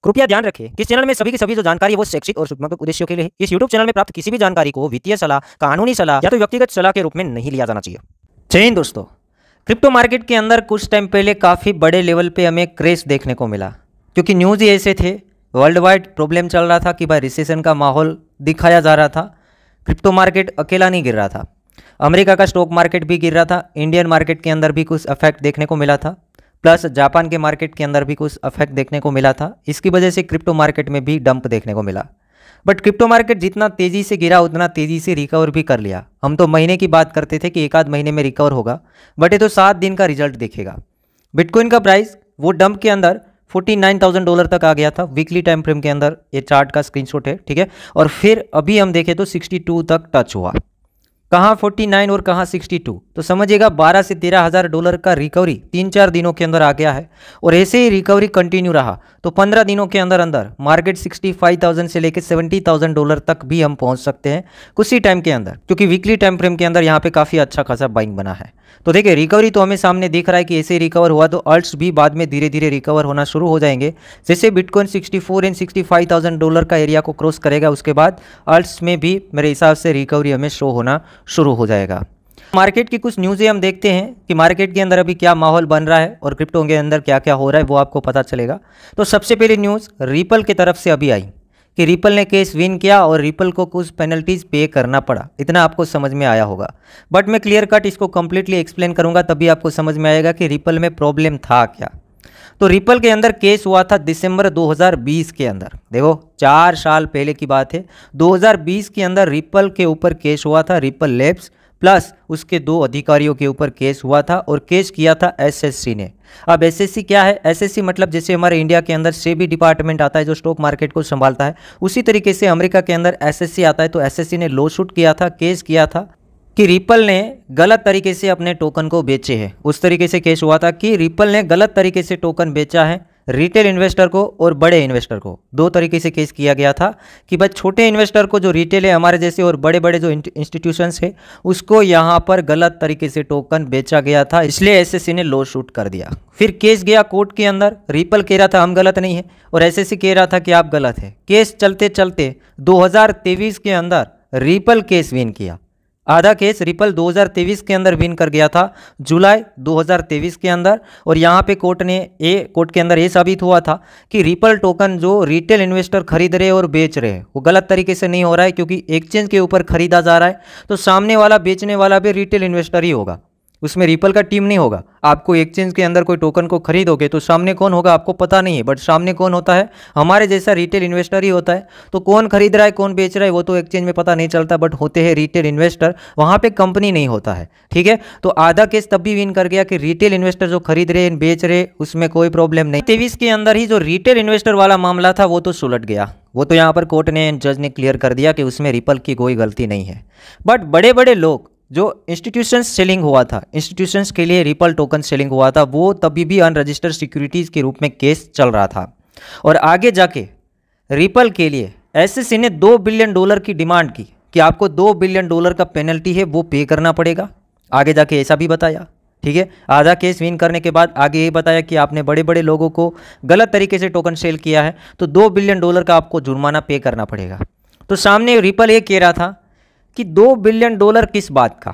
कृपया ध्यान रखें कि इस चैनल में सभी की सभी जो जानकारी है वो शैक्षिक और सूचनात्मक उद्देश्यों के लिए है। इस YouTube चैनल में प्राप्त किसी भी जानकारी को वित्तीय सलाह, कानूनी सलाह या तो व्यक्तिगत सलाह के रूप में नहीं लिया जाना चाहिए। जय हिंद दोस्तों। क्रिप्टो मार्केट के अंदर कुछ टाइम पहले काफ़ी बड़े लेवल पे हमें क्रैश देखने को मिला, क्योंकि न्यूज़ ही ऐसे थे। वर्ल्ड वाइड प्रॉब्लम चल रहा था कि भाई रिसेशन का माहौल दिखाया जा रहा था। क्रिप्टो मार्केट अकेला नहीं गिर रहा था, अमेरिका का स्टॉक मार्केट भी गिर रहा था, इंडियन मार्केट के अंदर भी कुछ इफेक्ट देखने को मिला था, प्लस जापान के मार्केट के अंदर भी कुछ इफेक्ट देखने को मिला था। इसकी वजह से क्रिप्टो मार्केट में भी डंप देखने को मिला। बट क्रिप्टो मार्केट जितना तेज़ी से गिरा उतना तेज़ी से रिकवर भी कर लिया। हम तो महीने की बात करते थे कि एक आध महीने में रिकवर होगा, बट ये तो 7 दिन का रिजल्ट देखेगा। बिटकॉइन का प्राइस वो डंप के अंदर $49,000 तक आ गया था। वीकली टाइम फ्रेम के अंदर ये चार्ट का स्क्रीनशॉट है, ठीक है। और फिर अभी हम देखें तो 62 तक टच हुआ। कहाँ 49 और कहाँ 62, तो समझिएगा 12 से 13 हज़ार डॉलर का रिकवरी 3-4 दिनों के अंदर आ गया है। और ऐसे ही रिकवरी कंटिन्यू रहा तो 15 दिनों के अंदर अंदर मार्केट 65,000 से लेकर $70,000 तक भी हम पहुंच सकते हैं कुछ ही टाइम के अंदर, क्योंकि वीकली टाइम फ्रेम के अंदर यहाँ पे काफ़ी अच्छा खासा बाइंग बना है। तो देखिए रिकवरी तो हमें सामने दिख रहा है कि ऐसे ही रिकवर हुआ तो अल्ट्स भी बाद में धीरे धीरे रिकवर होना शुरू हो जाएंगे। जैसे बिटकॉइन 64 एंड $65,000 का एरिया को क्रॉस करेगा उसके बाद अल्ट्स में भी मेरे हिसाब से रिकवरी हमें शो होना शुरू हो जाएगा। मार्केट की कुछ न्यूज़ें हम देखते हैं कि मार्केट के अंदर अभी क्या माहौल बन रहा है और क्रिप्टो के अंदर क्या क्या हो रहा है वो आपको पता चलेगा। तो सबसे पहले न्यूज़ रिपल की तरफ से अभी आई कि रिपल ने केस विन किया और रिपल को कुछ पेनल्टीज पे करना पड़ा। इतना आपको समझ में आया होगा, बट मैं क्लियर कट इसको कंप्लीटली एक्सप्लेन करूंगा, तभी आपको समझ में आएगा कि रिपल में प्रॉब्लम था क्या। तो रिपल के अंदर केस हुआ था दिसंबर 2020 के अंदर। देखो 4 साल पहले की बात है। 2020 के अंदर रिपल के ऊपर केस हुआ था, रिपल लैब्स प्लस उसके 2 अधिकारियों के ऊपर केस हुआ था और केस किया था एसएससी ने। अब एसएससी क्या है? एसएससी मतलब जैसे हमारे इंडिया के अंदर सेबी डिपार्टमेंट आता है जो स्टॉक मार्केट को संभालता है, उसी तरीके से अमेरिका के अंदर एसएससी आता है। तो एसएससी ने लॉ सूट किया था, केस किया था कि रिपल ने गलत तरीके से अपने टोकन को बेचे हैं। उस तरीके से केस हुआ था कि रिपल ने गलत तरीके से टोकन बेचा है रिटेल इन्वेस्टर को और बड़े इन्वेस्टर को। 2 तरीके से केस किया गया था कि भाई छोटे इन्वेस्टर को जो रिटेल है हमारे जैसे और बड़े बड़े जो इंस्टीट्यूशंस है उसको यहाँ पर गलत तरीके से टोकन बेचा गया था, इसलिए एसएससी ने लॉ शूट कर दिया। फिर केस गया कोर्ट के अंदर। रिपल कह रहा था हम गलत नहीं है और एसएससी कह रहा था कि आप गलत है। केस चलते चलते 2023 के अंदर रिपल केस विन किया। आधा केस रिपल 2023 के अंदर विन कर गया था, जुलाई 2023 के अंदर। और यहाँ पे कोर्ट के अंदर ये साबित हुआ था कि रिपल टोकन जो रिटेल इन्वेस्टर खरीद रहे और बेच रहे हैं वो गलत तरीके से नहीं हो रहा है, क्योंकि एक्सचेंज के ऊपर खरीदा जा रहा है तो सामने वाला बेचने वाला भी रिटेल इन्वेस्टर ही होगा, उसमें रिपल का टीम नहीं होगा। आपको एक्सचेंज के अंदर कोई टोकन को खरीदोगे तो सामने कौन होगा आपको पता नहीं है, बट सामने कौन होता है? हमारे जैसा रिटेल इन्वेस्टर ही होता है। तो कौन खरीद रहा है कौन बेच रहा है वो तो एक्सचेंज में पता नहीं चलता, बट होते हैं रिटेल इन्वेस्टर, वहाँ पे कंपनी नहीं होता है, ठीक है। तो आधा केस तब भी विन कर गया कि रिटेल इन्वेस्टर जो खरीद रहे बेच रहे उसमें कोई प्रॉब्लम नहीं। 23 के अंदर ही जो रिटेल इन्वेस्टर वाला मामला था वो तो सुलट गया। वो तो यहाँ पर कोर्ट ने, जज ने क्लियर कर दिया कि उसमें रिपल की कोई गलती नहीं है। बट बड़े बड़े लोग जो इंस्टीट्यूशंस सेलिंग हुआ था, इंस्टीट्यूशंस के लिए रिपल टोकन सेलिंग हुआ था, वो तभी भी अनरजिस्टर्ड सिक्योरिटीज़ के रूप में केस चल रहा था। और आगे जाके रिपल के लिए एसएससी ने $2 बिलियन की डिमांड की कि आपको $2 बिलियन का पेनल्टी है वो पे करना पड़ेगा। आगे जाके ऐसा भी बताया, ठीक है। आधा केस विन करने के बाद आगे ये बताया कि आपने बड़े बड़े लोगों को गलत तरीके से टोकन सेल किया है तो $2 बिलियन का आपको जुर्माना पे करना पड़ेगा। तो सामने रिपल ये कह रहा था कि $2 बिलियन किस बात का,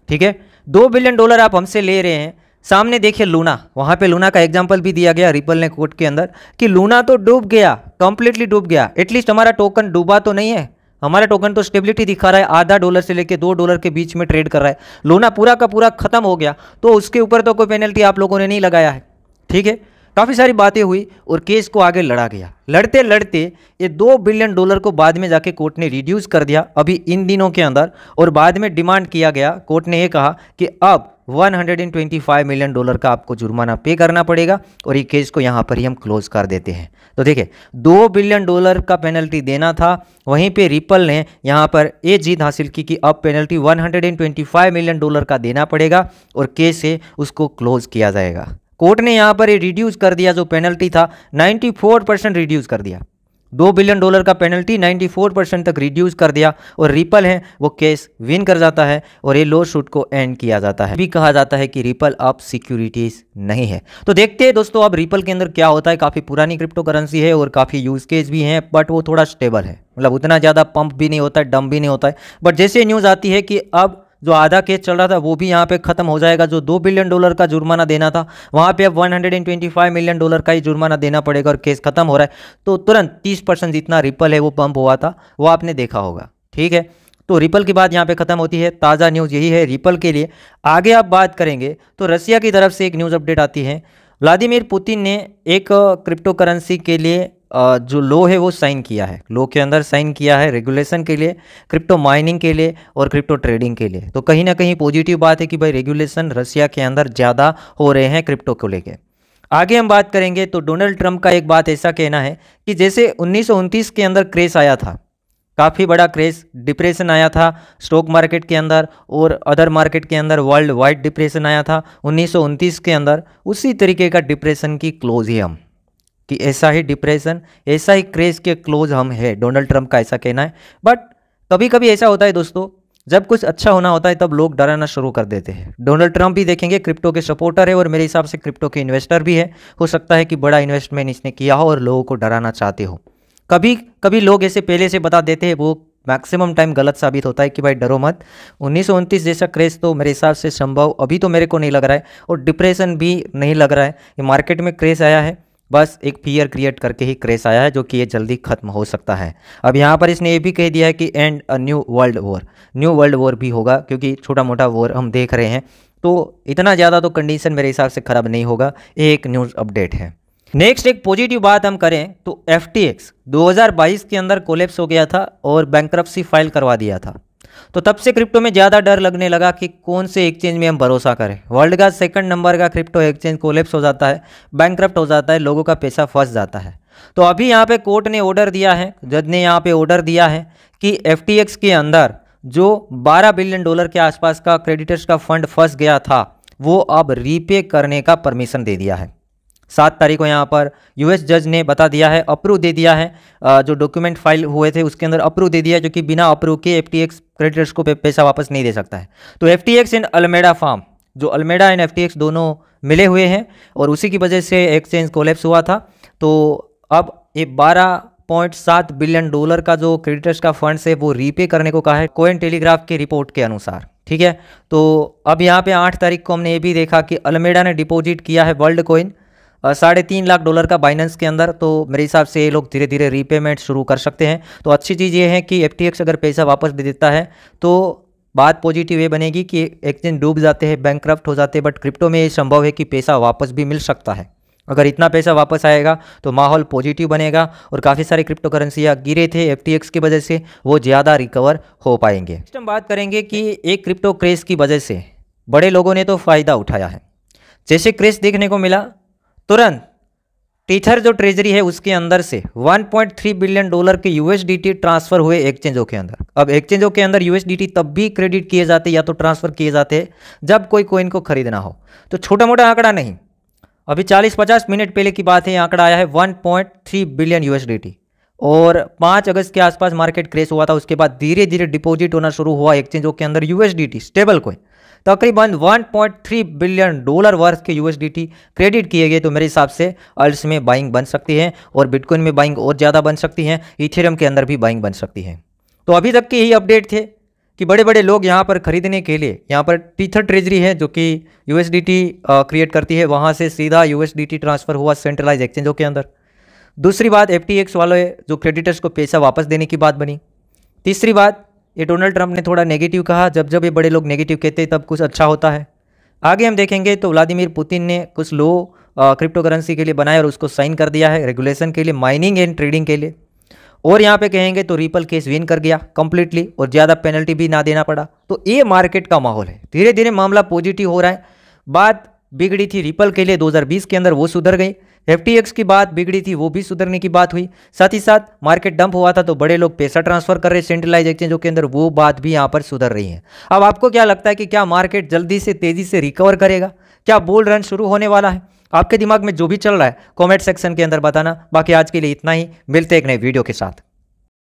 ठीक है। $2 बिलियन आप हमसे ले रहे हैं। सामने देखिए लूना, वहाँ पे लूना का एग्जांपल भी दिया गया रिपल ने कोर्ट के अंदर कि लूना तो डूब गया, कंप्लीटली डूब गया। एटलीस्ट हमारा टोकन डूबा तो नहीं है, हमारा टोकन तो स्टेबिलिटी दिखा रहा है, आधा डॉलर से लेके $2 के बीच में ट्रेड कर रहा है। लूना पूरा का पूरा खत्म हो गया तो उसके ऊपर तो कोई पेनल्टी आप लोगों ने नहीं लगाया है, ठीक है। काफ़ी सारी बातें हुई और केस को आगे लड़ा गया। लड़ते लड़ते ये $2 बिलियन को बाद में जाके कोर्ट ने रिड्यूस कर दिया अभी इन दिनों के अंदर। और बाद में डिमांड किया गया, कोर्ट ने ये कहा कि अब $125 मिलियन का आपको जुर्माना पे करना पड़ेगा और ये केस को यहाँ पर ही हम क्लोज कर देते हैं। तो देखिए $2 बिलियन का पेनल्टी देना था, वहीं पे रिपल ने यहाँ पर ये जीत हासिल की कि अब पेनल्टी $125 मिलियन का देना पड़ेगा और केस से उसको क्लोज किया जाएगा। कोर्ट ने यहाँ पर ये रिड्यूस कर दिया, जो पेनल्टी था 94% रिड्यूस कर दिया। $2 बिलियन का पेनल्टी 94% तक रिड्यूस कर दिया और रिपल है वो केस विन कर जाता है और ये लो शूट को एंड किया जाता है। भी कहा जाता है कि रिपल अब सिक्योरिटीज नहीं है। तो देखते हैं दोस्तों अब रिपल के अंदर क्या होता है। काफ़ी पुरानी क्रिप्टो करेंसी है और काफ़ी यूज केस भी हैं, बट वो थोड़ा स्टेबल है, मतलब उतना ज़्यादा पंप भी नहीं होता है, डंप भी नहीं होता है। बट जैसे न्यूज़ आती है कि अब जो आधा केस चल रहा था वो भी यहाँ पे खत्म हो जाएगा, जो $2 बिलियन का जुर्माना देना था वहाँ पे अब $125 मिलियन का ही जुर्माना देना पड़ेगा और केस खत्म हो रहा है। तो तुरंत 30% जितना रिपल है वो पंप हुआ था वो आपने देखा होगा, ठीक है। तो रिपल की बात यहाँ पे खत्म होती है। ताज़ा न्यूज़ यही है रिपल के लिए। आगे आप बात करेंगे तो रसिया की तरफ से एक न्यूज़ अपडेट आती है। व्लादिमीर पुतिन ने एक क्रिप्टो करेंसी के लिए जो लो है वो साइन किया है, लो के अंदर साइन किया है रेगुलेशन के लिए, क्रिप्टो माइनिंग के लिए और क्रिप्टो ट्रेडिंग के लिए। तो कहीं ना कहीं पॉजिटिव बात है कि भाई रेगुलेशन रसिया के अंदर ज़्यादा हो रहे हैं क्रिप्टो को लेके। आगे हम बात करेंगे तो डोनाल्ड ट्रंप का एक बात ऐसा कहना है कि जैसे 1929 के अंदर क्रेश आया था, काफ़ी बड़ा क्रेश, डिप्रेशन आया था स्टॉक मार्केट के अंदर और अदर मार्केट के अंदर, वर्ल्ड वाइड डिप्रेशन आया था 1929 के अंदर, उसी तरीके का डिप्रेशन की क्लोज ही हम, कि ऐसा ही डिप्रेशन, ऐसा ही क्रेज के क्लोज हम है, डोनाल्ड ट्रंप का ऐसा कहना है। बट कभी कभी ऐसा होता है दोस्तों, जब कुछ अच्छा होना होता है तब लोग डराना शुरू कर देते हैं। डोनाल्ड ट्रंप भी देखेंगे क्रिप्टो के सपोर्टर है और मेरे हिसाब से क्रिप्टो के इन्वेस्टर भी है। हो सकता है कि बड़ा इन्वेस्टमेंट इसने किया हो और लोगों को डराना चाहते हो। कभी कभी लोग ऐसे पहले से बता देते हैं, वो मैक्सिमम टाइम गलत साबित होता है कि भाई डरो मत। 1929 जैसा क्रेज तो मेरे हिसाब से संभव अभी तो मेरे को नहीं लग रहा है और डिप्रेशन भी नहीं लग रहा है। ये मार्केट में क्रेज आया है, बस एक फियर क्रिएट करके ही क्रेज आया है, जो कि ये जल्दी खत्म हो सकता है। अब यहाँ पर इसने ये भी कह दिया है कि and a new world war, new world war भी होगा, क्योंकि छोटा मोटा वॉर हम देख रहे हैं। तो इतना ज़्यादा तो कंडीशन मेरे हिसाब से ख़राब नहीं होगा। ये एक न्यूज़ अपडेट है। नेक्स्ट एक पॉजिटिव बात हम करें तो FTX 2022 के अंदर कोलैप्स हो गया था और बैंक्रप्सी फाइल करवा दिया था। तो तब से क्रिप्टो में ज़्यादा डर लगने लगा कि कौन से एक्सचेंज में हम भरोसा करें। वर्ल्ड का 2nd नंबर का क्रिप्टो एक्सचेंज कोलैप्स हो जाता है, बैंक्रप्ट हो जाता है, लोगों का पैसा फंस जाता है। तो अभी यहाँ पे कोर्ट ने ऑर्डर दिया है, जज ने यहाँ पे ऑर्डर दिया है कि FTX के अंदर जो $12 बिलियन के आसपास का क्रेडिटर्स का फंड फंस गया था वो अब रीपे करने का परमिशन दे दिया है। 7 तारीख को यहाँ पर US जज ने बता दिया है, अप्रूव दे दिया है, जो डॉक्यूमेंट फाइल हुए थे उसके अंदर अप्रूव दे दिया, जो कि बिना अप्रूव के FTX क्रेडिटर्स को पैसा वापस नहीं दे सकता है। तो FTX एंड अल्मेडा फार्म, जो अल्मेडा एंड FTX दोनों मिले हुए हैं और उसी की वजह से एक्सचेंज कोलैप्स हुआ था। तो अब ये $12.7 बिलियन का जो क्रेडिटर्स का फंड्स है वो रीपे करने को कहा है, कोइन टेलीग्राफ की रिपोर्ट के अनुसार, ठीक है। तो अब यहाँ पे 8 तारीख को हमने ये भी देखा कि अल्मेडा ने डिपॉजिट किया है वर्ल्ड कोइन $3.5 लाख का बाइनेंस के अंदर। तो मेरे हिसाब से ये लोग धीरे धीरे रीपेमेंट शुरू कर सकते हैं। तो अच्छी चीज़ ये है कि FTX अगर पैसा वापस दे देता है तो बात पॉजिटिव ये बनेगी कि एक्सचेंज डूब जाते हैं, बैंकक्रप्ट हो जाते हैं, बट क्रिप्टो में ये संभव है कि पैसा वापस भी मिल सकता है। अगर इतना पैसा वापस आएगा तो माहौल पॉजिटिव बनेगा और काफ़ी सारे क्रिप्टो करेंसियाँ गिरे थे FTX की वजह से, वो ज़्यादा रिकवर हो पाएंगे। नेक्स्ट हम बात करेंगे कि एक क्रिप्टो क्रेज की वजह से बड़े लोगों ने तो फ़ायदा उठाया है। जैसे क्रेज देखने को मिला, तुरंत टीथर जो ट्रेजरी है उसके अंदर से $1.3 बिलियन के USDT ट्रांसफर हुए एक्सचेंजों के अंदर। अब एक्सचेंजों के अंदर USDT तब भी क्रेडिट किए जाते या तो ट्रांसफर किए जाते जब कोई कोइन को खरीदना हो। तो छोटा मोटा आंकड़ा नहीं, अभी 40-50 मिनट पहले की बात है, आंकड़ा आया है 1.3 बिलियन USDT और 5 अगस्त के आसपास मार्केट क्रेश हुआ था। उसके बाद धीरे धीरे डिपॉजिट होना शुरू हुआ एक्सचेंजों के अंदर USDT स्टेबल कोइन। तकरीबन $1.3 बिलियन वर्थ के USDT क्रेडिट किए गए। तो मेरे हिसाब से अल्ट्स में बाइंग बन सकती है और बिटकॉइन में बाइंग और ज़्यादा बन सकती है, इथेरियम के अंदर भी बाइंग बन सकती है। तो अभी तक के यही अपडेट थे कि बड़े बड़े लोग यहाँ पर खरीदने के लिए, यहाँ पर टीथर ट्रेजरी है जो कि USDT क्रिएट करती है, वहाँ से सीधा USDT ट्रांसफ़र हुआ सेंट्रलाइज एक्सचेंजों के अंदर। दूसरी बात FTX वाले जो क्रेडिटर्स को पैसा वापस देने की बात बनी। तीसरी बात, ये डोनाल्ड ट्रंप ने थोड़ा नेगेटिव कहा, जब जब ये बड़े लोग नेगेटिव कहते हैं तब कुछ अच्छा होता है। आगे हम देखेंगे तो व्लादिमीर पुतिन ने कुछ लो क्रिप्टो करेंसी के लिए बनाया और उसको साइन कर दिया है रेगुलेशन के लिए, माइनिंग एंड ट्रेडिंग के लिए। और यहाँ पे कहेंगे तो रिपल केस विन कर गया कंप्लीटली और ज़्यादा पेनल्टी भी ना देना पड़ा। तो ये मार्केट का माहौल है, धीरे धीरे मामला पॉजिटिव हो रहा है। बात बिगड़ी थी रिपल के लिए 2020 के अंदर, वो सुधर गई। FTX की बात बिगड़ी थी, वो भी सुधरने की बात हुई। साथ ही साथ मार्केट डंप हुआ था तो बड़े लोग पैसा ट्रांसफर कर रहे सेंट्रलाइज एक्सचेंजों के अंदर, वो बात भी यहाँ पर सुधर रही है। अब आपको क्या लगता है कि क्या मार्केट जल्दी से तेजी से रिकवर करेगा? क्या बुल रन शुरू होने वाला है? आपके दिमाग में जो भी चल रहा है कमेंट सेक्शन के अंदर बताना। बाकी आज के लिए इतना ही, मिलते हैं एक नए वीडियो के साथ।